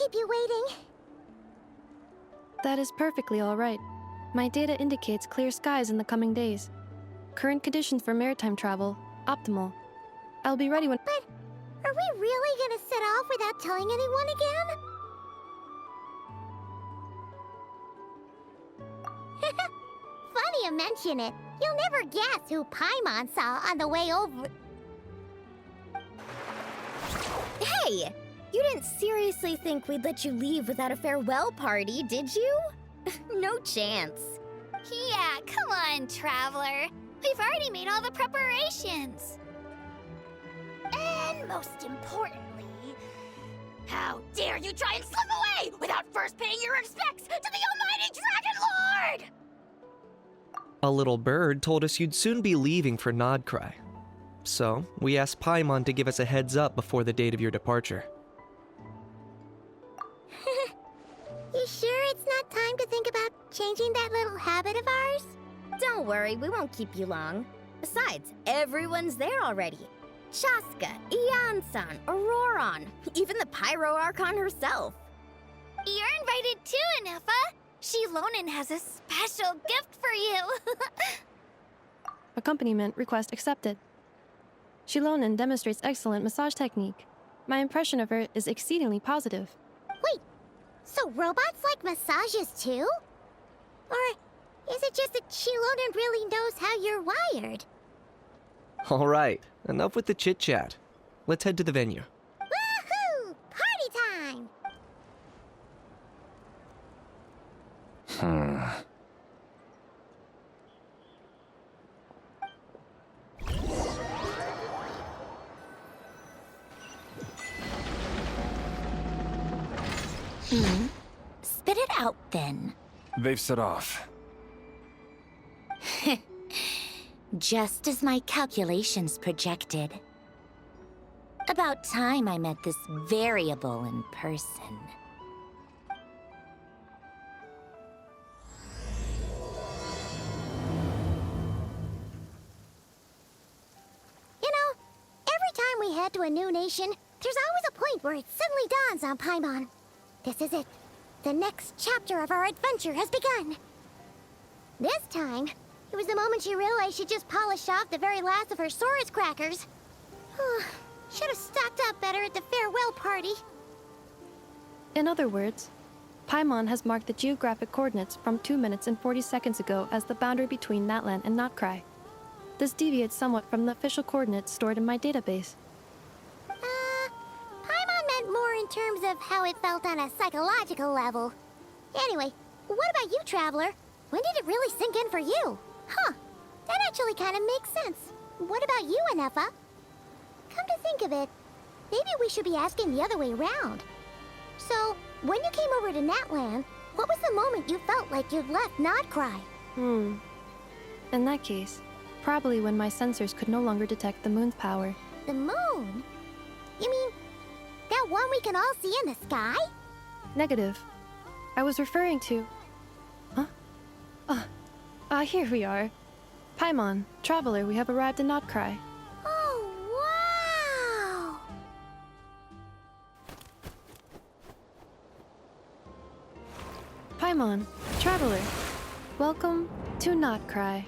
keep you waiting. That is perfectly all right. My data indicates clear skies in the coming days. Current conditions for maritime travel, optimal. I'll be ready when— But are we really gonna set off without telling anyone again? Funny you mention it. You'll never guess who Paimon saw on the way over. Hey! You didn't seriously think we'd let you leave without a farewell party, did you? No chance. Yeah, come on, Traveler. We've already made all the preparations. And most importantly, how dare you try and slip away without first paying your respects to the almighty Dragon Lord! A little bird told us you'd soon be leaving for Nodcry. So, we asked Paimon to give us a heads up before the date of your departure. You sure it's not time to think about changing that little habit of ours? Don't worry, we won't keep you long. Besides, everyone's there already. Shaska, Ian-san, Auroron, even the Pyro Archon herself. You're invited too, Anefa. Shilonen has a special gift for you. accompaniment request accepted. Shilonen demonstrates excellent massage technique. My impression of her is exceedingly positive. Wait, so robots like massages too? Or is it just that Shilonen really knows how you're wired? Alright, enough with the chit-chat. Let's head to the venue. Woohoo! Party time! Spit it out, then. They've set off. Just as my calculations projected. About time I met this variable in person. You know, every time we head to a new nation, there's always a point where it suddenly dawns on Paimon. This is it. The next chapter of our adventure has begun. This time, it was the moment she realized she just polished off the very last of her Saurus crackers. Should have stocked up better at the farewell party. In other words, Paimon has marked the geographic coordinates from 2 minutes and 40 seconds ago as the boundary between Natlan and Notcry. This deviates somewhat from the official coordinates stored in my database. Paimon meant more in terms of how it felt on a psychological level. Anyway, what about you, Traveler? When did it really sink in for you? Huh, that actually kind of makes sense. What about you, Anefa? Come to think of it, maybe we should be asking the other way around. So, when you came over to Natlan, what was the moment you felt like you'd left Nodcry? In that case, probably when my sensors could no longer detect the moon's power. The moon? You mean, that one we can all see in the sky? Negative. I was referring to... Here we are. Paimon, Traveler, we have arrived in Notcry. Oh, wow! Paimon, Traveler, welcome to Notcry.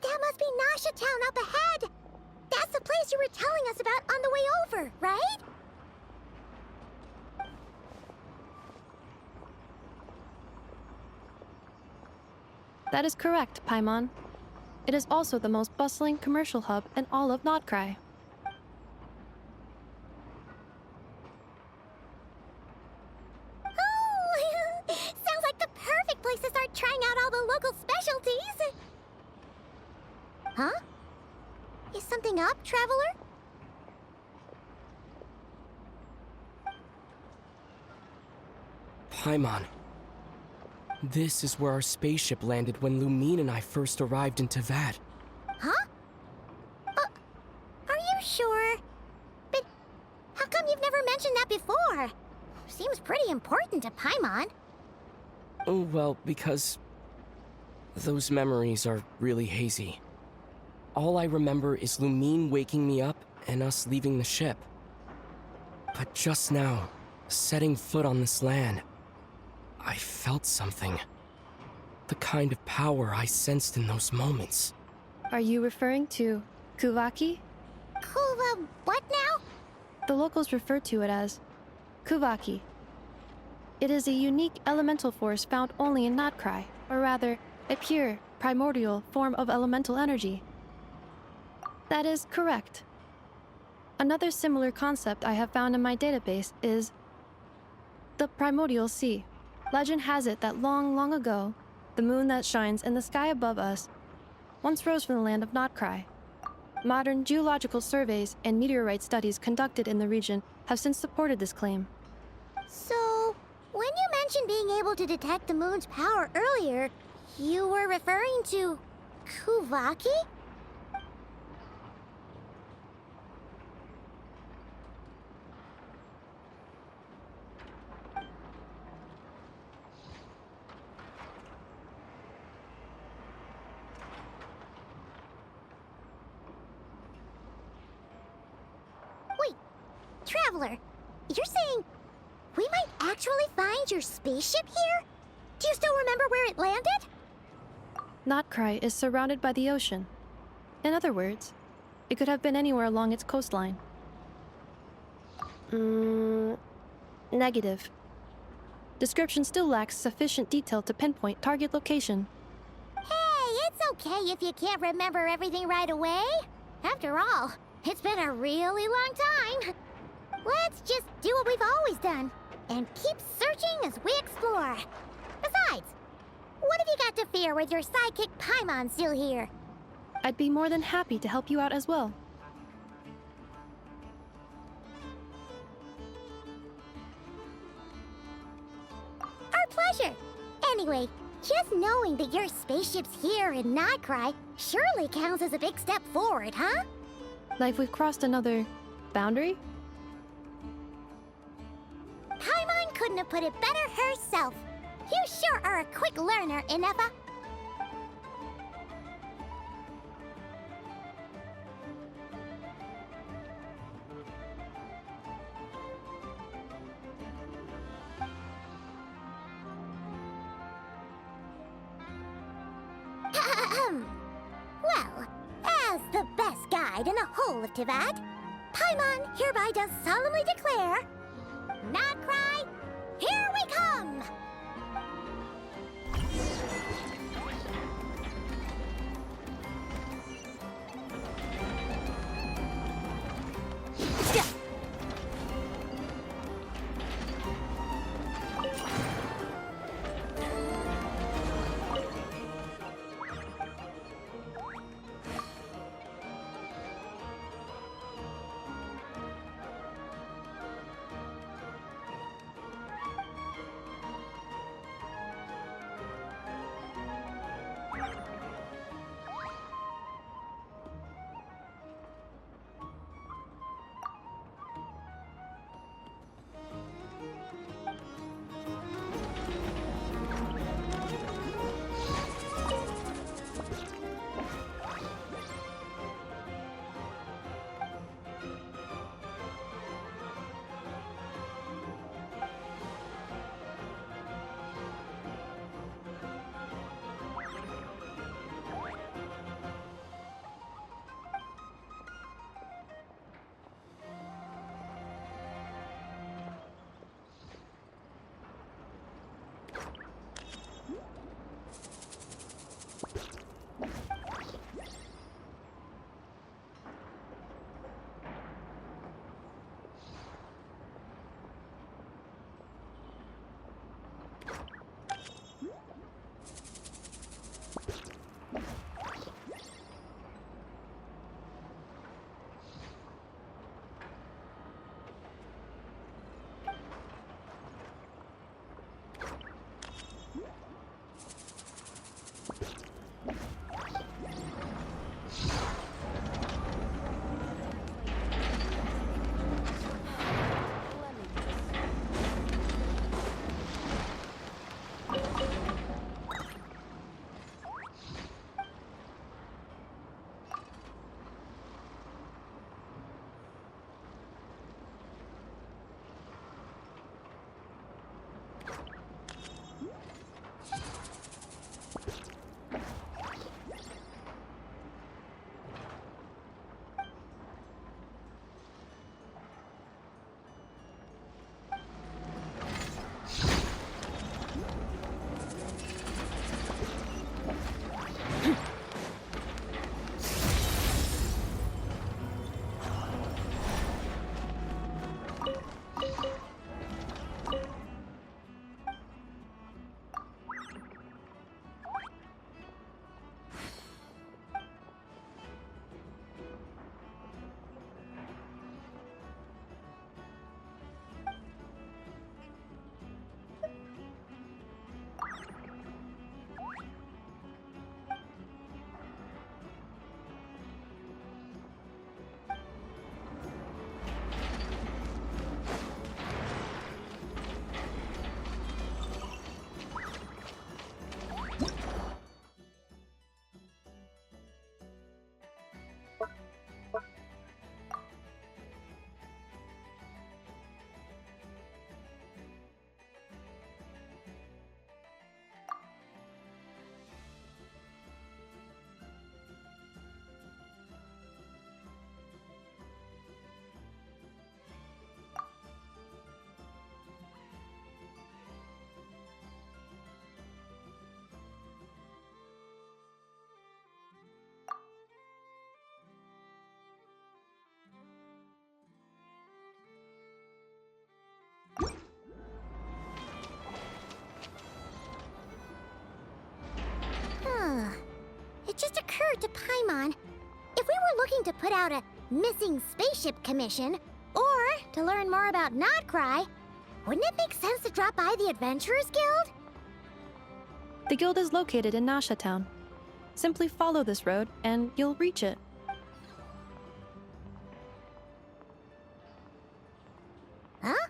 That must be Nasha Town up ahead! That's the place you were telling us about on the way over, right? That is correct, Paimon. It is also the most bustling commercial hub in all of Notcry. Oh! Sounds like the perfect place to start trying out all the local specialties! Huh? Is something up, Traveler? Paimon. This is where our spaceship landed when Lumine and I first arrived in Teyvat. Huh? Are you sure? But how come you've never mentioned that before? seems pretty important to Paimon. Oh, well, because those memories are really hazy. All I remember is Lumine waking me up and us leaving the ship. But just now, setting foot on this land, I felt something. The kind of power I sensed in those moments. Are you referring to Kuvaki? Kuva, what now? The locals refer to it as Kuvaki. It is a unique elemental force found only in Notcry, or rather, a pure, primordial form of elemental energy. That is correct. Another similar concept I have found in my database is the primordial sea. Legend has it that long, long ago, the moon that shines in the sky above us once rose from the land of Notcry. Modern geological surveys and meteorite studies conducted in the region have since supported this claim. So, when you mentioned being able to detect the moon's power earlier, you were referring to Kuvaki? Wait, Traveler, you're saying we might actually find your spaceship here? Do you still remember where it landed? Notcry is surrounded by the ocean. In other words, it could have been anywhere along its coastline. Negative. Description still lacks sufficient detail to pinpoint target location. Hey, it's okay if you can't remember everything right away. After all, it's been a really long time. Let's just do what we've always done and keep searching as we explore. Besides, what have you got to fear with your sidekick Paimon still here? I'd be more than happy to help you out as well. Our pleasure. Anyway, just knowing that your spaceship's here in Notcry surely counts as a big step forward, huh? Like we've crossed another boundary? Paimon couldn't have put it better herself. You sure are a quick learner, Inefa. Well, as the best guide in the whole of Tivat, Paimon hereby does solemnly declare, Notcry, here we come! similar to Paimon, if we were looking to put out a missing spaceship commission, or to learn more about Nodcry, wouldn't it make sense to drop by the Adventurers Guild? The guild is located in Nasha Town. Simply follow this road and you'll reach it. Huh?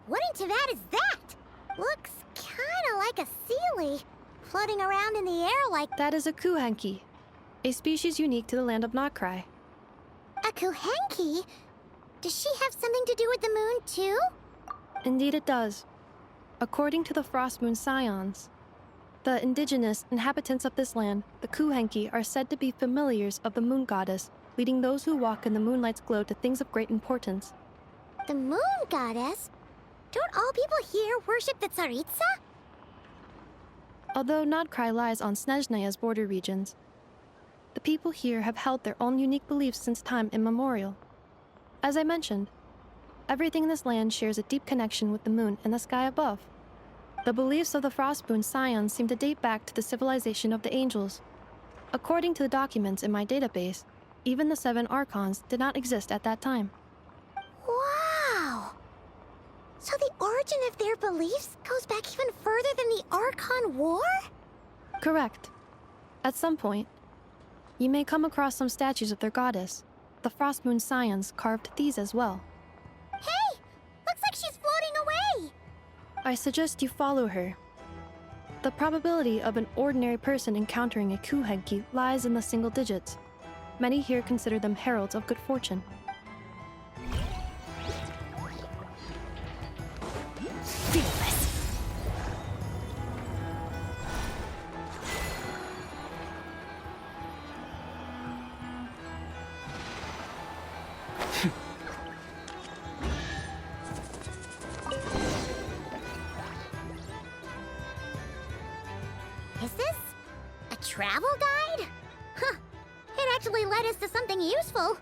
What in Teyvat is that? Looks kinda like a Sealy, floating around in the air like That is a Kuhenki, a species unique to the land of Nodcry. a Kuhenki. Does she have something to do with the moon, too? Indeed it does. According to the Frost Moon Scions, the indigenous inhabitants of this land, the Kuhenki, are said to be familiars of the moon goddess, leading those who walk in the moonlight's glow to things of great importance. The moon goddess? Don't all people here worship the Tsaritsa? Although Nodcry lies on Snezhnaya's border regions, the people here have held their own unique beliefs since time immemorial. As I mentioned, everything in this land shares a deep connection with the moon and the sky above. The beliefs of the Frostmoon Scions seem to date back to the civilization of the angels. According to the documents in my database, even the 7 Archons did not exist at that time. Wow! So the origin of their beliefs goes back even further than the Archon War? Correct. At some point, you may come across some statues of their goddess. The Frostmoon Scions carved these as well. Hey! Looks like she's floating away! I suggest you follow her. The probability of an ordinary person encountering a Kuhenki lies in the single digits. Many here consider them heralds of good fortune. Feel this. Is this a travel guide? Huh. It actually led us to something useful.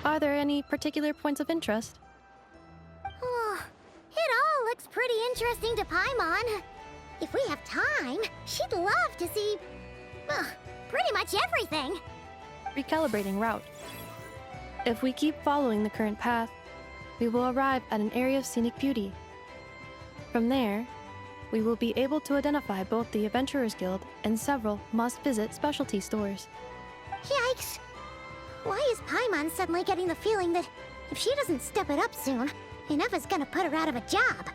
Are there any particular points of interest? Oh, it all looks pretty interesting to Paimon. If we have time, she'd love to see, pretty much everything. Recalibrating route. If we keep following the current path, we will arrive at an area of scenic beauty. From there, we will be able to identify both the Adventurers Guild and several must-visit specialty stores. Yikes! Why is Paimon suddenly getting the feeling that if she doesn't step it up soon, enough is gonna put her out of a job?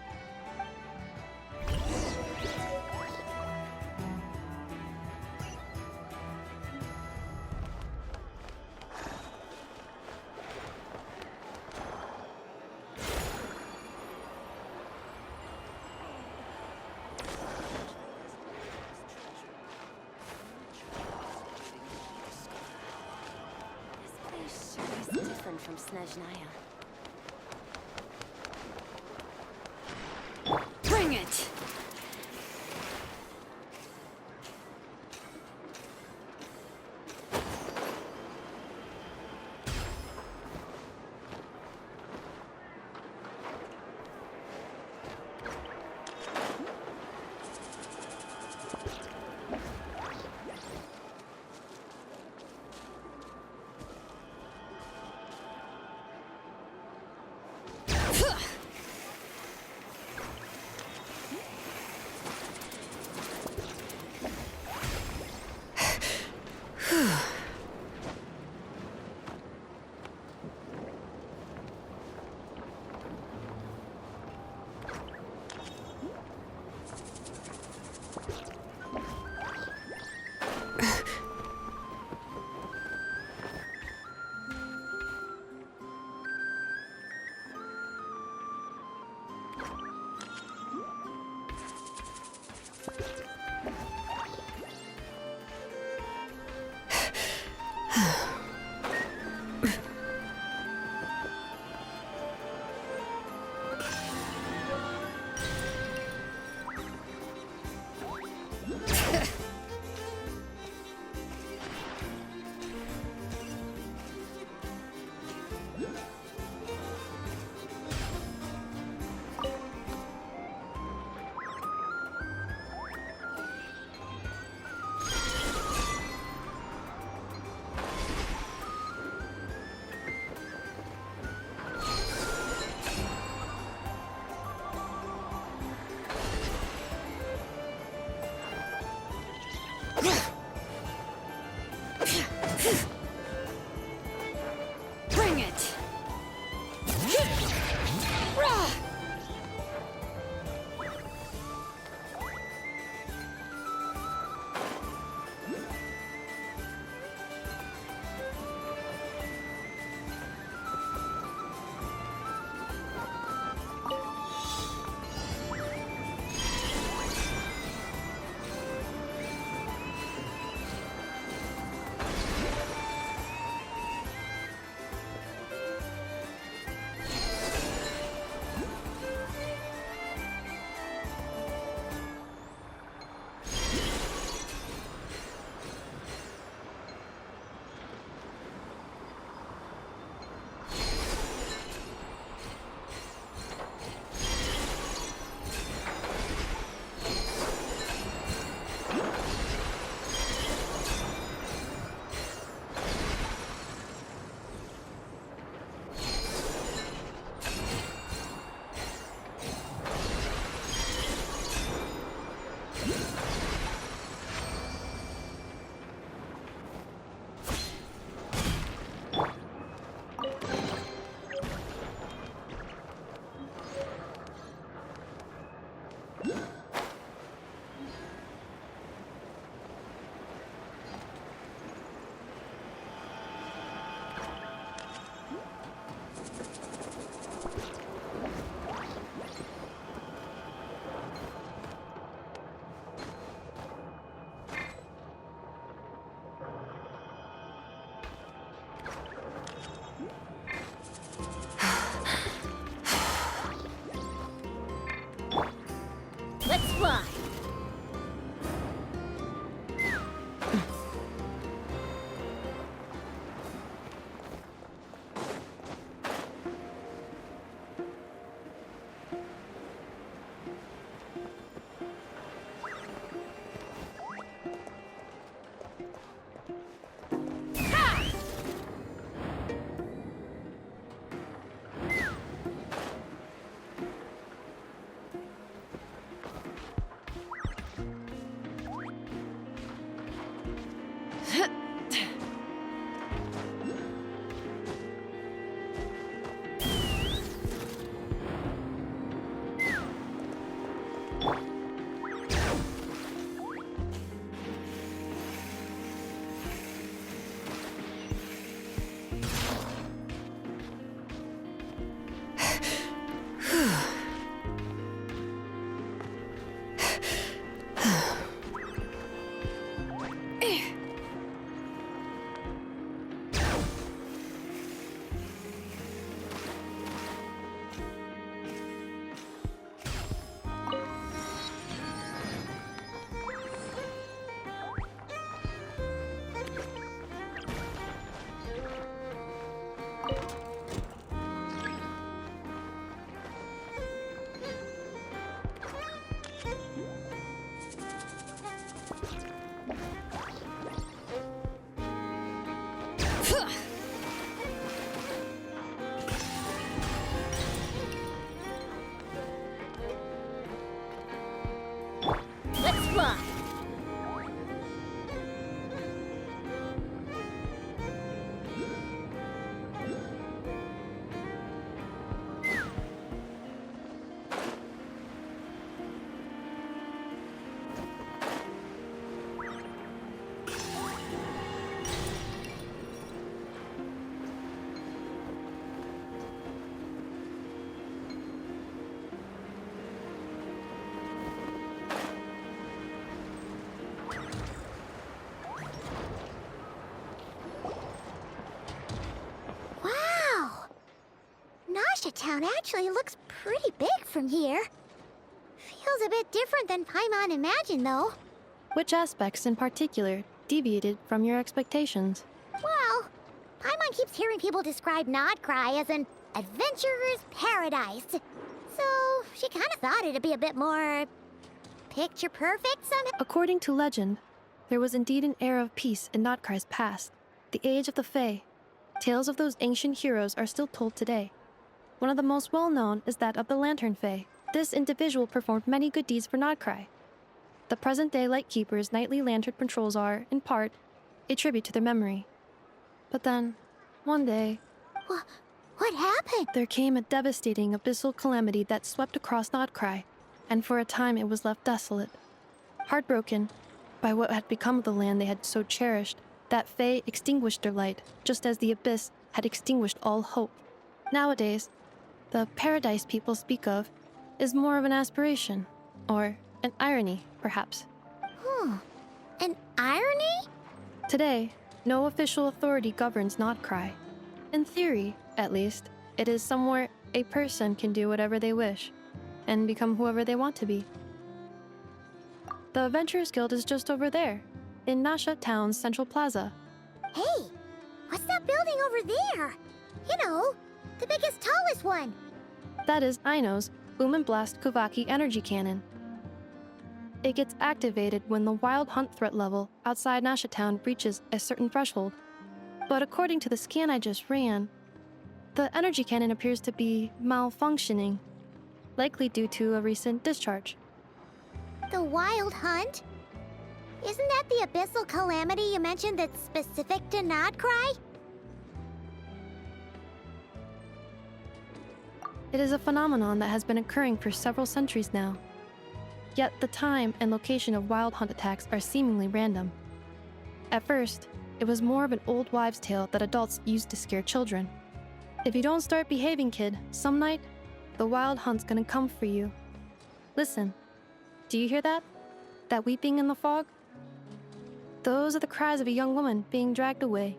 This place sure is different from Snezhnaya. Bring it! Bring it! Let's fly! Let's fly! Town actually looks pretty big from here. Feels a bit different than Paimon imagined, though. Which aspects in particular deviated from your expectations? Well, Paimon keeps hearing people describe Nodcry as an adventurer's paradise. So she kind of thought it'd be a bit more picture perfect somehow. According to legend, there was indeed an era of peace in Notcry's past, the age of the Fae. Tales of those ancient heroes are still told today. One of the most well-known is that of the Lantern Fae. This individual performed many good deeds for Nodcry. The present-day Lightkeepers' nightly lantern patrols are, in part, a tribute to their memory. But then, one day, What happened? there came a devastating abyssal calamity that swept across Nodcry, and for a time it was left desolate. Heartbroken by what had become of the land they had so cherished, that Fae extinguished their light, just as the Abyss had extinguished all hope. Nowadays, the paradise people speak of is more of an aspiration, or an irony, perhaps. An irony? Today, no official authority governs Nodcry. In theory, at least, it is somewhere a person can do whatever they wish, and become whoever they want to be. The Adventurers Guild is just over there, in Nasha Town's Central Plaza. Hey, what's that building over there? You know, the biggest, tallest one. That is Aino's Boom and Blast Kuvaki energy cannon. It gets activated when the wild hunt threat level outside Nasha Town reaches a certain threshold. But according to the scan I just ran, the energy cannon appears to be malfunctioning, likely due to a recent discharge. The Wild Hunt? Isn't that the abyssal calamity you mentioned that's specific to Nodcry? It is a phenomenon that has been occurring for several centuries now. Yet the time and location of wild hunt attacks are seemingly random. At first, it was more of an old wives' tale that adults used to scare children. If you don't start behaving, kid, some night, the wild hunt's gonna come for you. Listen, do you hear that? That weeping in the fog? Those are the cries of a young woman being dragged away.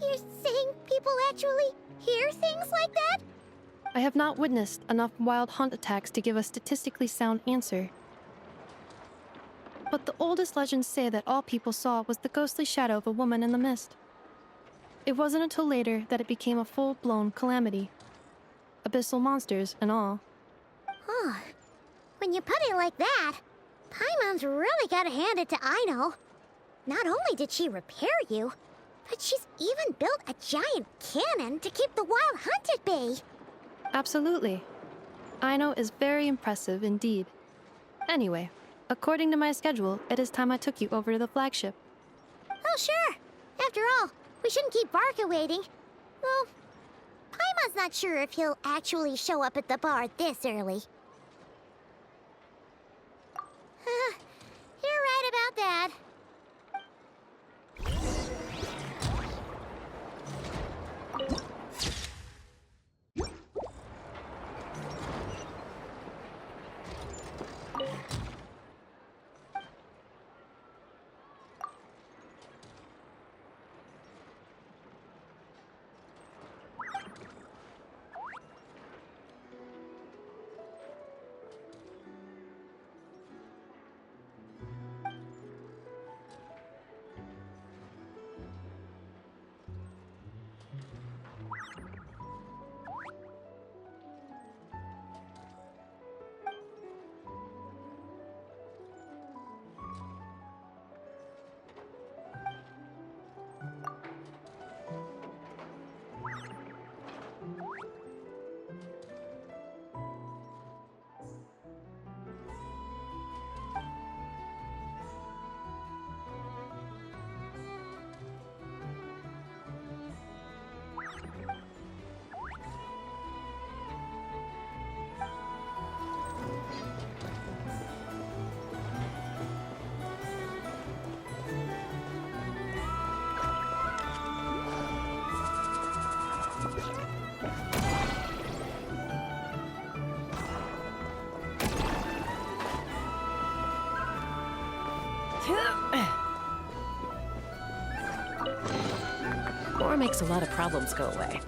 You're saying people actually hear things like that? I have not witnessed enough wild hunt attacks to give a statistically sound answer. But the oldest legends say that all people saw was the ghostly shadow of a woman in the mist. It wasn't until later that it became a full-blown calamity. Abyssal monsters and all. Oh, when you put it like that, Paimon's really gotta hand it to Aino. Not only did she repair you, but she's even built a giant cannon to keep the wild hunt at bay. Absolutely. Aino is very impressive indeed. Anyway, according to my schedule, it is time I took you over to the flagship. Oh, sure. After all, we shouldn't keep Barca waiting. Well, Paimon's not sure if he'll actually show up at the bar this early. You're right about that. Or makes a lot of problems go away.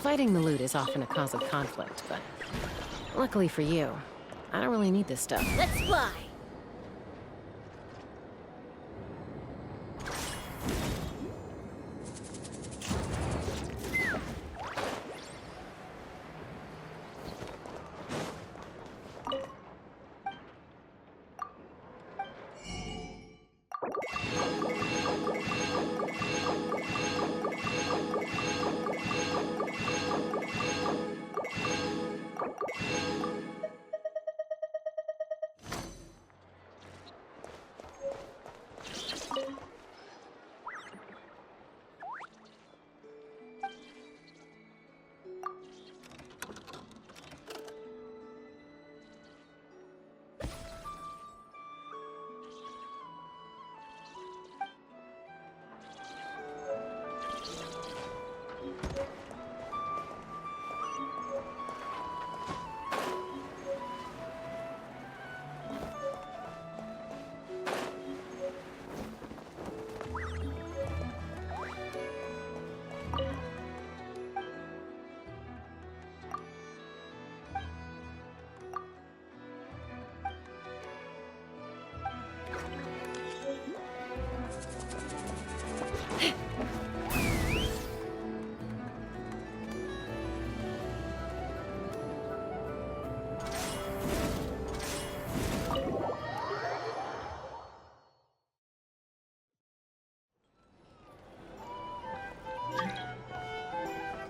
Fighting the loot is often a cause of conflict, but luckily for you, I don't really need this stuff. Let's fly!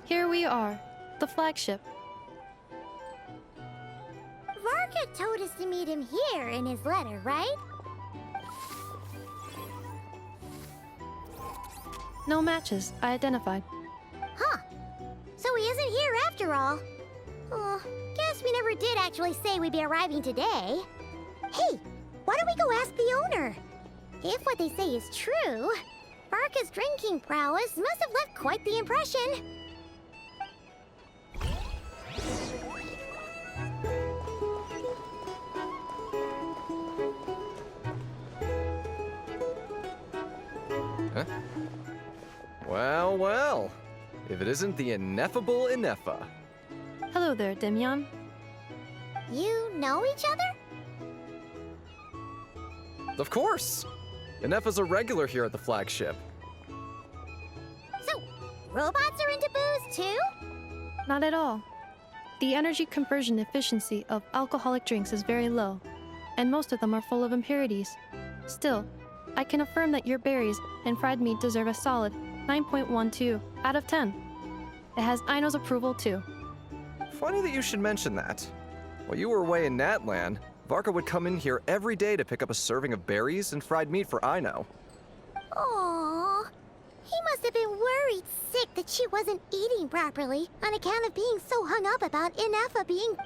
Here we are, the flagship. Varka told us to meet him here in his letter, right? No matches, I identified. Huh. So he isn't here after all. Oh, guess we never did actually say we'd be arriving today. Hey, why don't we go ask the owner? If what they say is true, Varka's drinking prowess must have left quite the impression. Huh? Well, well. If it isn't the ineffable Ineffa. Hello there, Demyan. You know each other? Of course! Ineffa's a regular here at the flagship. So, robots are into booze too? Not at all. The energy conversion efficiency of alcoholic drinks is very low, and most of them are full of impurities. Still, I can affirm that your berries and fried meat deserve a solid 9.12 out of 10. It has Aino's approval too. Funny that you should mention that. While you were away in Natlan, Varka would come in here every day to pick up a serving of berries and fried meat for Aino. Aww. He must have been worried sick that she wasn't eating properly on account of being so hung up about Ineffa being...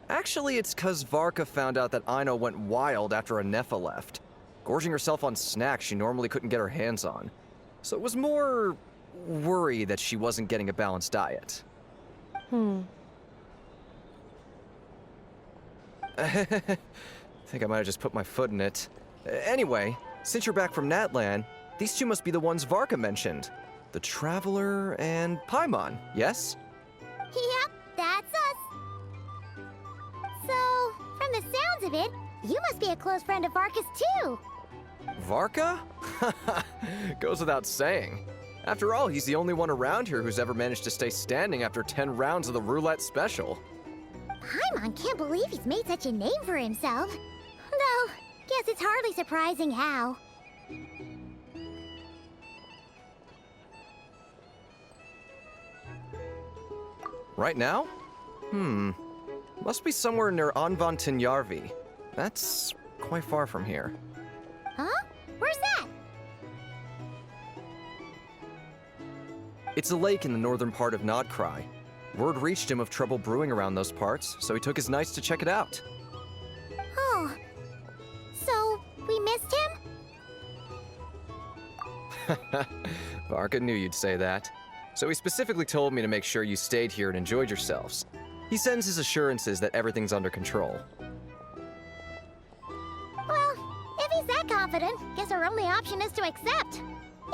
Actually it's 'cause Varka found out that Aino went wild after Ineffa left, gorging herself on snacks she normally couldn't get her hands on. So it was more worry that she wasn't getting a balanced diet. Think I might have just put my foot in it. Anyway, since you're back from Natlan, these two must be the ones Varka mentioned. The Traveler and Paimon, yes? Yep, that's us. So, from the sounds of it, you must be a close friend of Varka's too. Varka? Goes without saying. After all, he's the only one around here who's ever managed to stay standing after 10 rounds of the roulette special. Paimon can't believe he's made such a name for himself. Though, guess it's hardly surprising how. Right now? Must be somewhere near Anvan Tinyarvi. That's quite far from here. Huh? Where's that? It's a lake in the northern part of Nodcry. Word reached him of trouble brewing around those parts, so he took his knights to check it out. Oh. So, we missed him? Varka knew you'd say that. So he specifically told me to make sure you stayed here and enjoyed yourselves. He sends his assurances that everything's under control. Well, if he's that confident, guess our only option is to accept.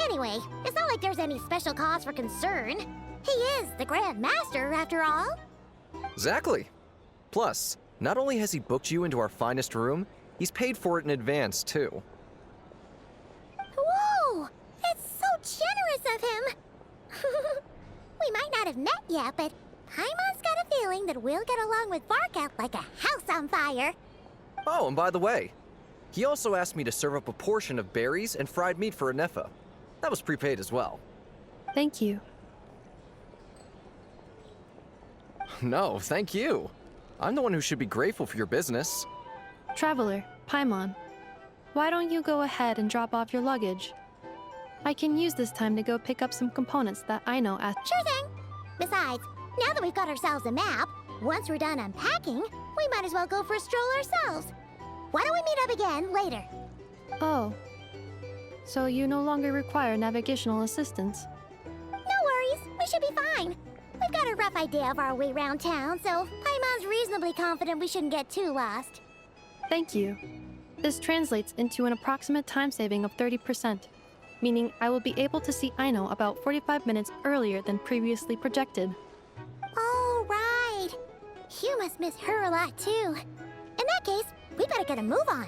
Anyway, it's not like there's any special cause for concern. He is the Grand Master, after all. Exactly. Plus, not only has he booked you into our finest room, he's paid for it in advance, too. Whoa! It's so generous of him! We might not have met yet, but Paimon's got a feeling that we'll get along with Varka like a house on fire. Oh, and by the way, he also asked me to serve up a portion of berries and fried meat for Anefa. That was prepaid as well. Thank you. No, thank you. I'm the one who should be grateful for your business. Traveler, Paimon, why don't you go ahead and drop off your luggage? I can use this time to go pick up some components that I know asked. Sure thing. Besides, now that we've got ourselves a map, once we're done unpacking, we might as well go for a stroll ourselves. Why don't we meet up again later? Oh. So you no longer require navigational assistance? No worries, we should be fine. We've got a rough idea of our way around town, so Paimon's reasonably confident we shouldn't get too lost. Thank you. This translates into an approximate time saving of 30%, meaning I will be able to see Aino about 45 minutes earlier than previously projected. Oh, right. You must miss her a lot, too. In that case, we better get a move on.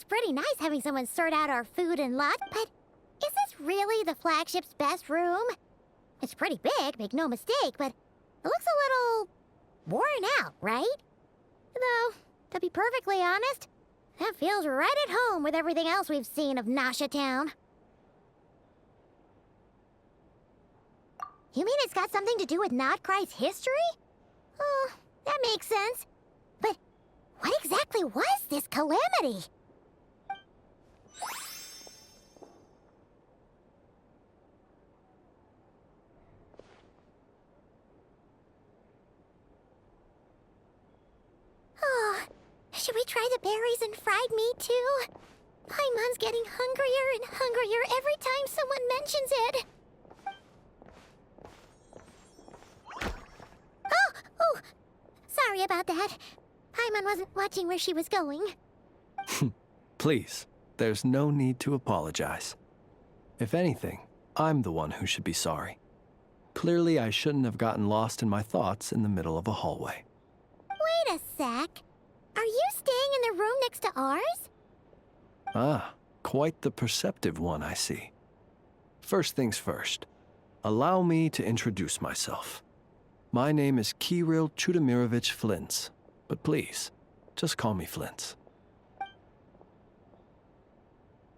Pretty nice having someone sort out our food and lot, but is this really the flagship's best room? It's pretty big, make no mistake, but it looks a little worn out, right? Though, to be perfectly honest, that feels right at home with everything else we've seen of Nasha Town. You mean it's got something to do with Nodcry's history? Oh, that makes sense. But what exactly was this calamity? Oh, should we try the berries and fried meat too? Paimon's getting hungrier and hungrier every time someone mentions it. Oh, sorry about that. Paimon wasn't watching where she was going. Please, there's no need to apologize. If anything, I'm the one who should be sorry. Clearly, I shouldn't have gotten lost in my thoughts in the middle of a hallway. Wait a sec. Are you staying in the room next to ours? Ah, quite the perceptive one, I see. First things first, allow me to introduce myself. My name is Kirill Chudamirovich Flintz, but please, just call me Flintz.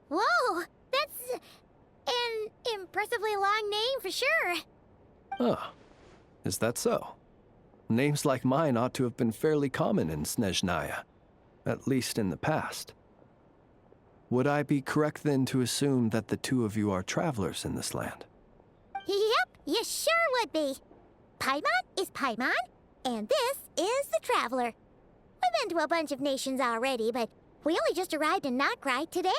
Whoa, that's an impressively long name for sure. Ah, is that so? Names like mine ought to have been fairly common in Snezhnaya, at least in the past. Would I be correct then to assume that the two of you are travelers in this land? Yep, you sure would be. Paimon is Paimon, and this is the Traveler. We've been to a bunch of nations already, but we only just arrived in Nodcry today.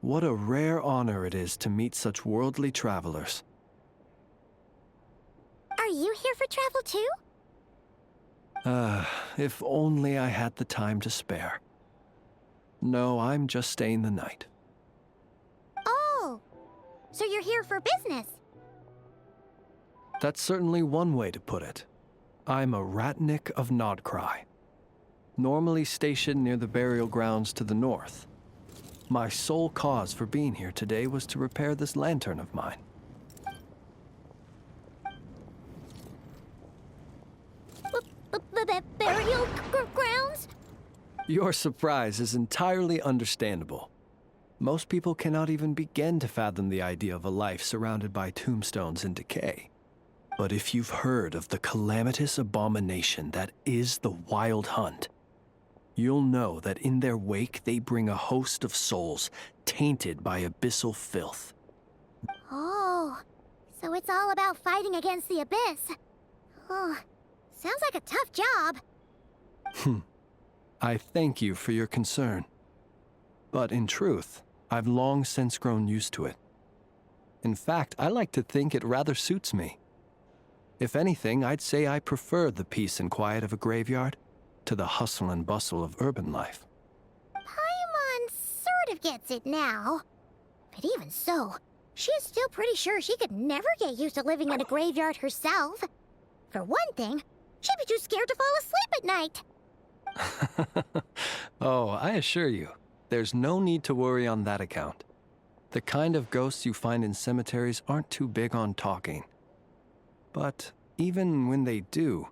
What a rare honor it is to meet such worldly travelers. Are you here for travel too? If only I had the time to spare. No, I'm just staying the night. Oh, so you're here for business? That's certainly one way to put it. I'm a Ratnik of Nodcry, normally stationed near the burial grounds to the north. My sole cause for being here today was to repair this lantern of mine. Burial grounds? Your surprise is entirely understandable. Most people cannot even begin to fathom the idea of a life surrounded by tombstones and decay. But if you've heard of the calamitous abomination that is the Wild Hunt, you'll know that in their wake they bring a host of souls tainted by abyssal filth. Oh, so it's all about fighting against the abyss. Oh, sounds like a tough job. I thank you for your concern. But in truth, I've long since grown used to it. In fact, I like to think it rather suits me. If anything, I'd say I prefer the peace and quiet of a graveyard to the hustle and bustle of urban life. Paimon sort of gets it now. But even so, she is still pretty sure she could never get used to living in a graveyard herself. For one thing, she'd be too scared to fall asleep at night. Oh, I assure you, there's no need to worry on that account. The kind of ghosts you find in cemeteries aren't too big on talking. But even when they do,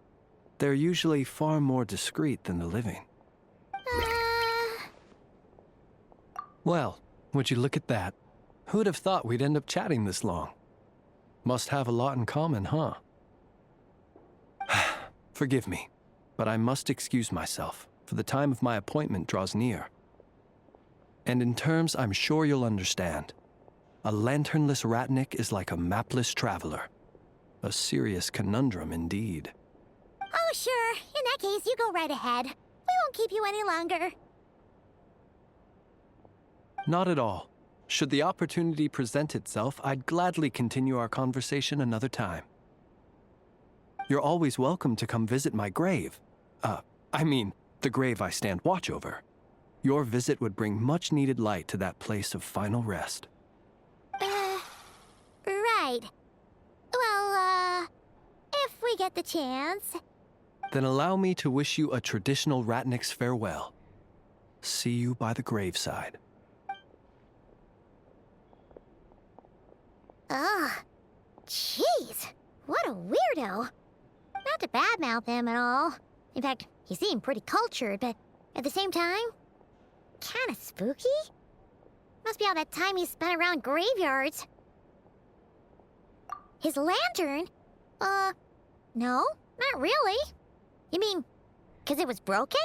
they're usually far more discreet than the living. Well, would you look at that? Who'd have thought we'd end up chatting this long? Must have a lot in common, huh? Forgive me, but I must excuse myself, for the time of my appointment draws near. And in terms I'm sure you'll understand, a lanternless ratnik is like a mapless traveler. A serious conundrum indeed. Oh, sure. In that case, you go right ahead. We won't keep you any longer. Not at all. Should the opportunity present itself, I'd gladly continue our conversation another time. You're always welcome to come visit my grave. The grave I stand watch over. Your visit would bring much-needed light to that place of final rest. Right. Well, if we get the chance. Then allow me to wish you a traditional ratnik's farewell. See you by the graveside. Ugh. Jeez. What a weirdo. Not to badmouth him at all. In fact, he seemed pretty cultured, but at the same time, kinda spooky? Must be all that time he spent around graveyards. His lantern? No, not really. You mean, 'cause it was broken?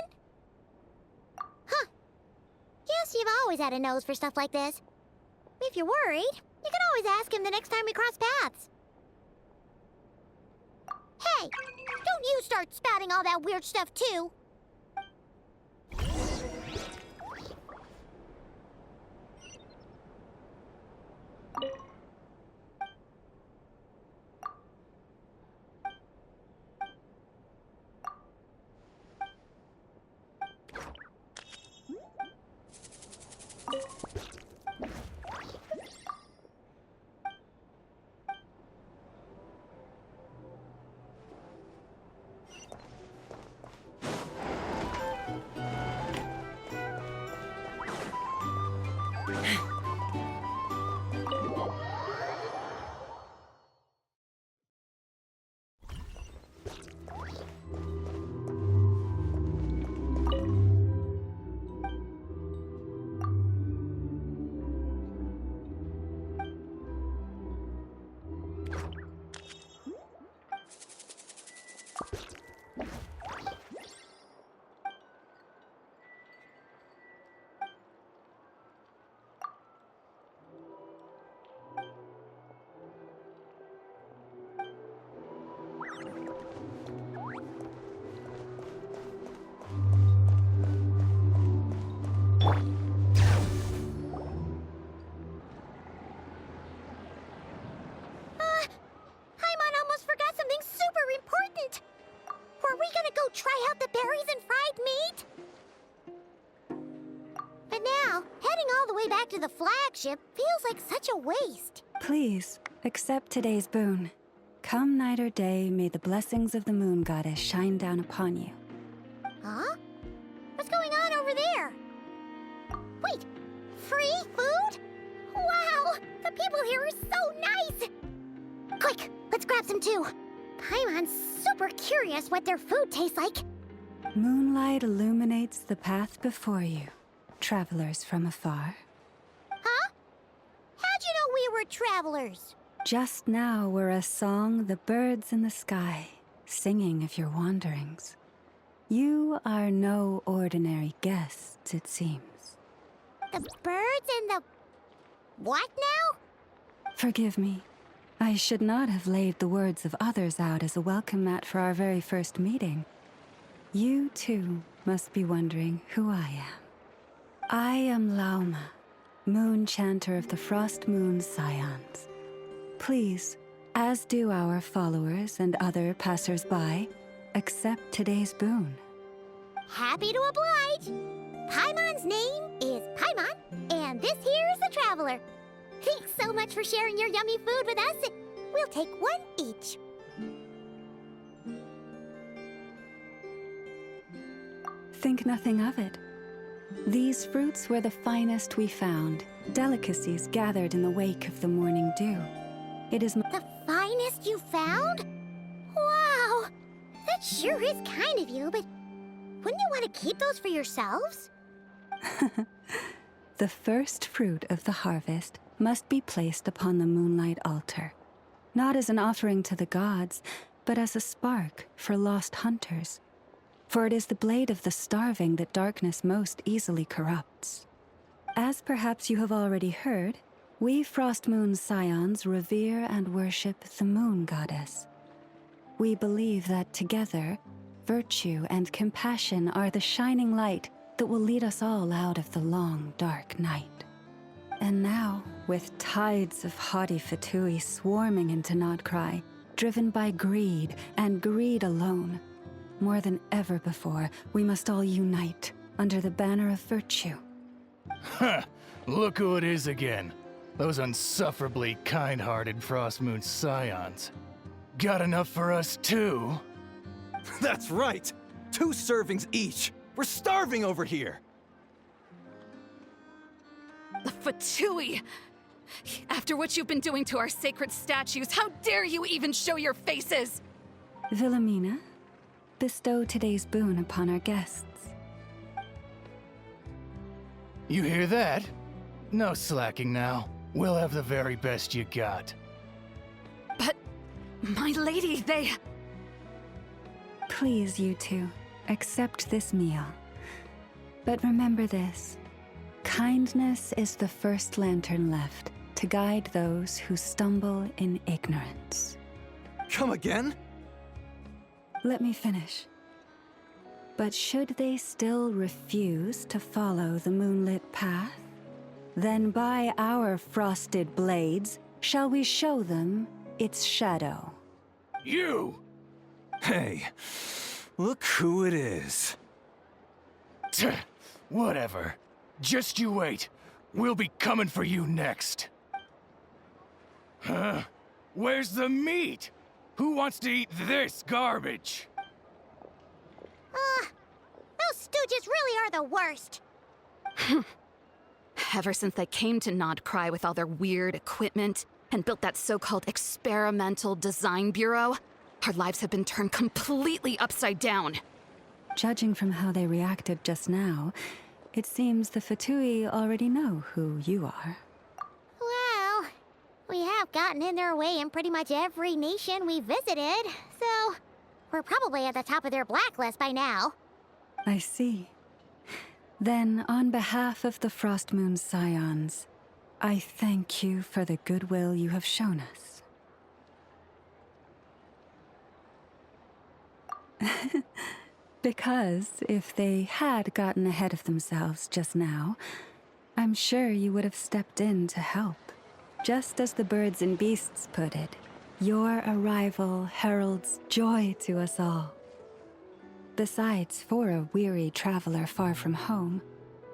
Huh. Guess you've always had a nose for stuff like this. If you're worried, you can always ask him the next time we cross paths. Hey, don't you start spouting all that weird stuff too. Try out the berries and fried meat? But now, heading all the way back to the flagship feels like such a waste. Please, accept today's boon. Come night or day, may the blessings of the moon goddess shine down upon you. Huh? What's going on over there? Wait, free food? Wow, the people here are so nice! Quick, let's grab some too. Paimon's super curious what their food tastes like. Moonlight illuminates the path before you, travelers from afar. Huh? How'd you know we were travelers? Just now were a song the birds in the sky, singing of your wanderings. You are no ordinary guests, it seems. The birds and the... what now? Forgive me. I should not have laid the words of others out as a welcome mat for our very first meeting. You, too, must be wondering who I am. I am Lauma, moon chanter of the Frost Moon Scions. Please, as do our followers and other passers-by, accept today's boon. Happy to oblige. Paimon's name is Paimon, and this here is the Traveler. Thanks so much for sharing your yummy food with us. We'll take one each. Think nothing of it. These fruits were the finest we found, delicacies gathered in the wake of the morning dew. It is The finest you found? Wow! That sure is kind of you, but wouldn't you want to keep those for yourselves? the first fruit of the harvest must be placed upon the moonlight altar, not as an offering to the gods, but as a spark for lost hunters. For it is the blade of the starving that darkness most easily corrupts. As perhaps you have already heard, we Frost Moon Scions revere and worship the moon goddess. We believe that together, virtue and compassion are the shining light that will lead us all out of the long, dark night. And now, with tides of haughty Fatui swarming into Nodcry, driven by greed and greed alone, more than ever before, we must all unite under the banner of virtue. Ha! Look who it is again. Those unsufferably kind-hearted Frost Moon Scions. Got enough for us too? That's right! 2 servings each! We're starving over here! Fatui! After what you've been doing to our sacred statues, how dare you even show your faces? Wilhelmina, bestow today's boon upon our guests. You hear that? No slacking now. We'll have the very best you got. But, my lady, they... Please, you two, accept this meal. But remember this. Kindness is the first lantern left to guide those who stumble in ignorance. Come again? Let me finish. But should they still refuse to follow the moonlit path, then by our frosted blades shall we show them its shadow. You! Hey, look who it is. Tch, whatever. Just you wait. We'll be coming for you next. Huh? Where's the meat? Who wants to eat this garbage? Those stooges really are the worst. Ever since they came to Nodcry with all their weird equipment and built that so-called experimental design bureau, our lives have been turned completely upside down. Judging from how they reacted just now, it seems the Fatui already know who you are. Well, we have gotten in their way in pretty much every nation we visited, so we're probably at the top of their blacklist by now. I see. Then, on behalf of the Frost Moon Scions, I thank you for the goodwill you have shown us. Because if they had gotten ahead of themselves just now, I'm sure you would have stepped in to help. Just as the birds and beasts put it, your arrival heralds joy to us all. Besides, for a weary traveler far from home,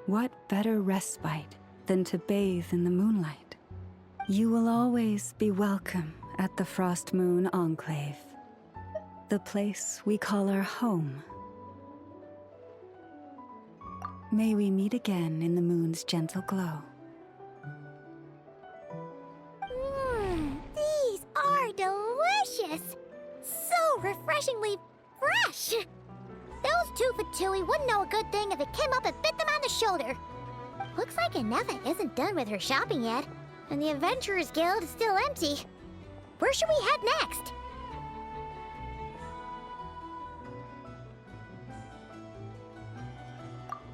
what better respite than to bathe in the moonlight? You will always be welcome at the Frost Moon Enclave, the place we call our home. May we meet again in the moon's gentle glow. These are delicious! So refreshingly fresh! Those two Fatui wouldn't know a good thing if it came up and bit them on the shoulder. Looks like Anefa isn't done with her shopping yet, and the Adventurers Guild is still empty. Where should we head next?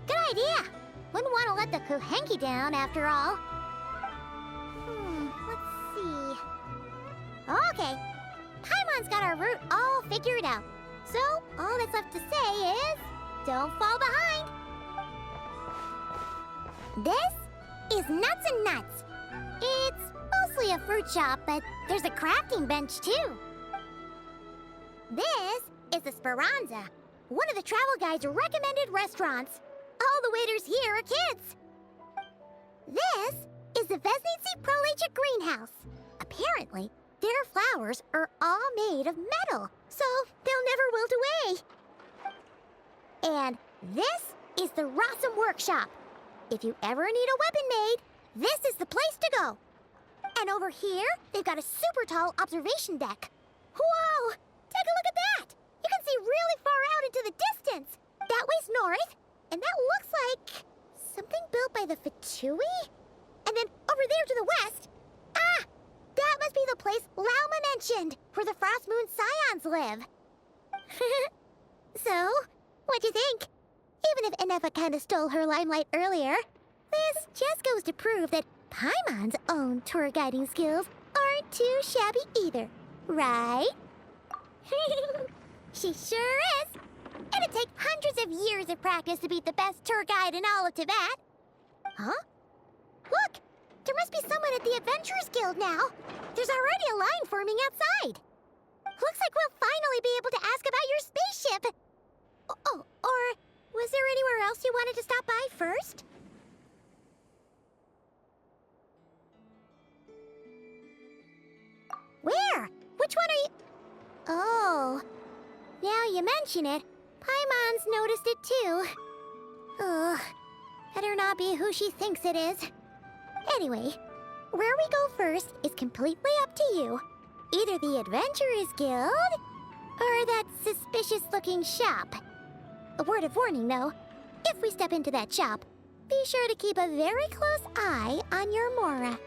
Good idea! Wouldn't want to let the Kuhenki down, after all. Let's see. Okay. Paimon's got our route all figured out. So, all that's left to say is, don't fall behind. This is Nuts and Nuts. It's mostly a fruit shop, but there's a crafting bench too. This is the Speranza, one of the travel guide's recommended restaurants. All the waiters here are kids. This is the Vesnici Prolecha greenhouse. Apparently, their flowers are all made of metal, so they'll never wilt away. And this is the Rossum Workshop. If you ever need a weapon made, this is the place to go. And over here, they've got a super tall observation deck. Whoa! Take a look at that! You can see really far out into the distance. That way's north, and that looks like something built by the Fatui? And then over there to the west, that must be the place Lauma mentioned, where the Frost Moon Scions live. So, what'd you think? Even if Anefa kinda stole her limelight earlier, this just goes to prove that Paimon's own tour guiding skills aren't too shabby either, right? She sure is! It'd take hundreds of years of practice to beat the best tour guide in all of Tibet. Huh? Look! There must be someone at the Adventurers Guild now. There's already a line forming outside. Looks like we'll finally be able to ask about your spaceship. Oh, or was there anywhere else you wanted to stop by first? Where? Which one are you... Oh, now you mention it, Paimon's noticed it too. Ugh, better not be who she thinks it is. Anyway, where we go first is completely up to you. Either the Adventurers Guild, or that suspicious-looking shop. A word of warning, though. If we step into that shop, be sure to keep a very close eye on your Mora.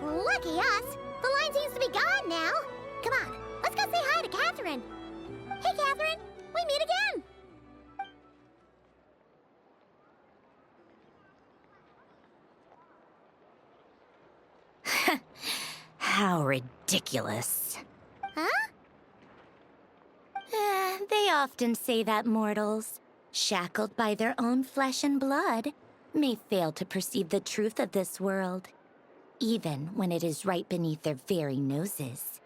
Lucky us! The line seems to be gone now. Come on, let's go say hi to Catherine. Hey, Catherine, we meet again. How ridiculous. Huh? They often say that mortals, shackled by their own flesh and blood, may fail to perceive the truth of this world, even when it is right beneath their very noses.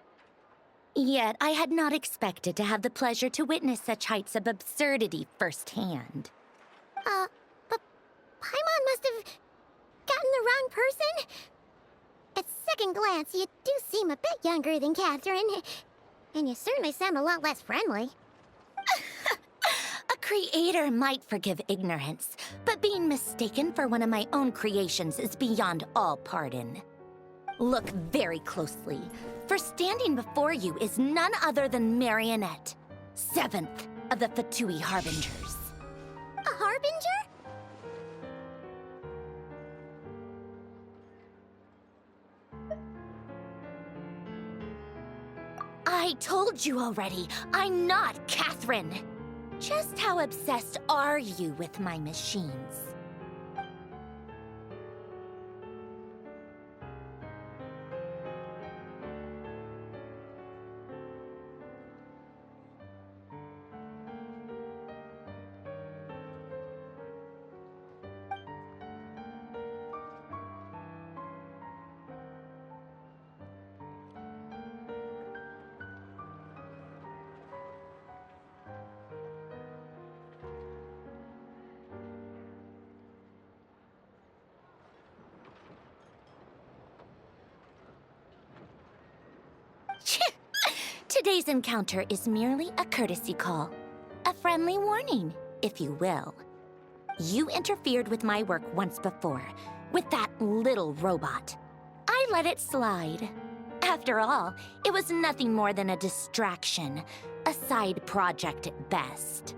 Yet I had not expected to have the pleasure to witness such heights of absurdity firsthand. But Paimon must have gotten the wrong person? At second glance, you do seem a bit younger than Catherine. And you certainly sound a lot less friendly. A creator might forgive ignorance, but being mistaken for one of my own creations is beyond all pardon. Look very closely, for standing before you is none other than Marionette, 7th of the Fatui Harbingers. A Harbinger? I told you already, I'm not Catherine. Just how obsessed are you with my machines? Today's encounter is merely a courtesy call. A friendly warning, if you will. You interfered with my work once before, with that little robot. I let it slide. After all, it was nothing more than a distraction, a side project at best.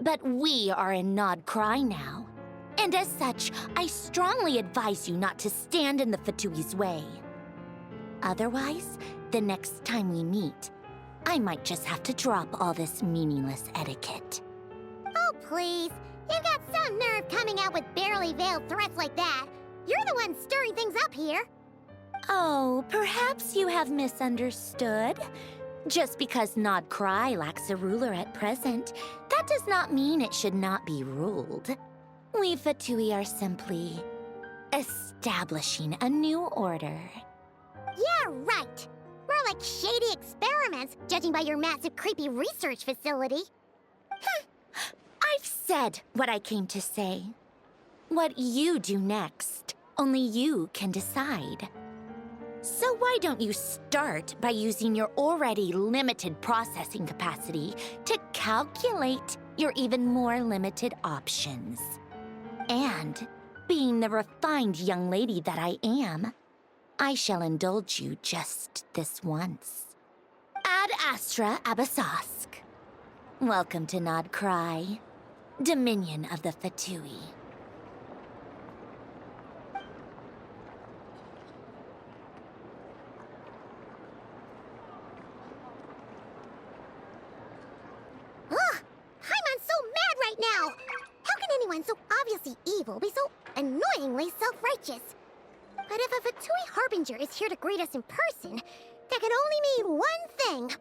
But we are in Nod Cry now. And as such, I strongly advise you not to stand in the Fatui's way. Otherwise, the next time we meet, I might just have to drop all this meaningless etiquette. Oh, please. You've got some nerve coming out with barely veiled threats like that. You're the one stirring things up here. Oh, perhaps you have misunderstood. Just because Nod Cry lacks a ruler at present, that does not mean it should not be ruled. We Fatui are simply establishing a new order. Yeah, right. More like shady experiments, judging by your massive creepy research facility. I've said what I came to say. What you do next, only you can decide. So why don't you start by using your already limited processing capacity to calculate your even more limited options? And, being the refined young lady that I am, I shall indulge you just this once. Ad Astra Abasask. Welcome to Nod Cry, Dominion of the Fatui. Ugh! Paimon's so mad right now! How can anyone so obviously evil be so annoyingly self-righteous? But if a Fatui Harbinger is here to greet us in person, that can only mean one thing.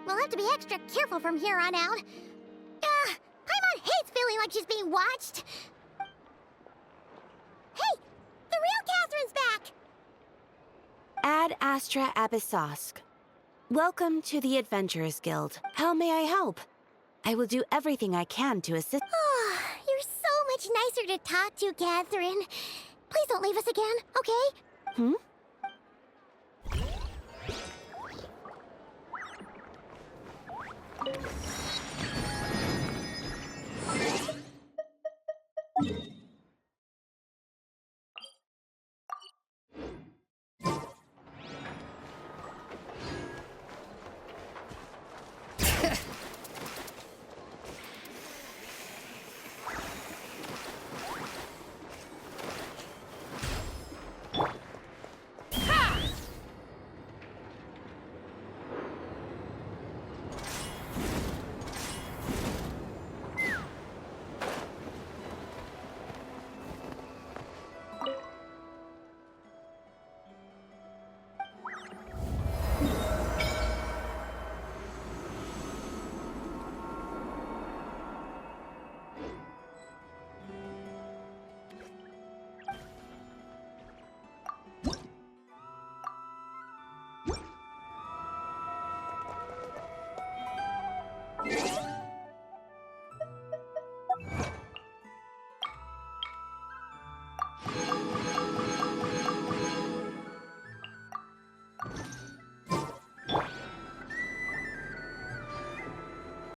We'll have to be extra careful from here on out. Paimon hates feeling like she's being watched. Hey! The real Catherine's back! Ad Astra Abyssosque. Welcome to the Adventurers Guild. How may I help? I will do everything I can to assist. You're so much nicer to talk to, Catherine. Please don't leave us again, okay? Hmm?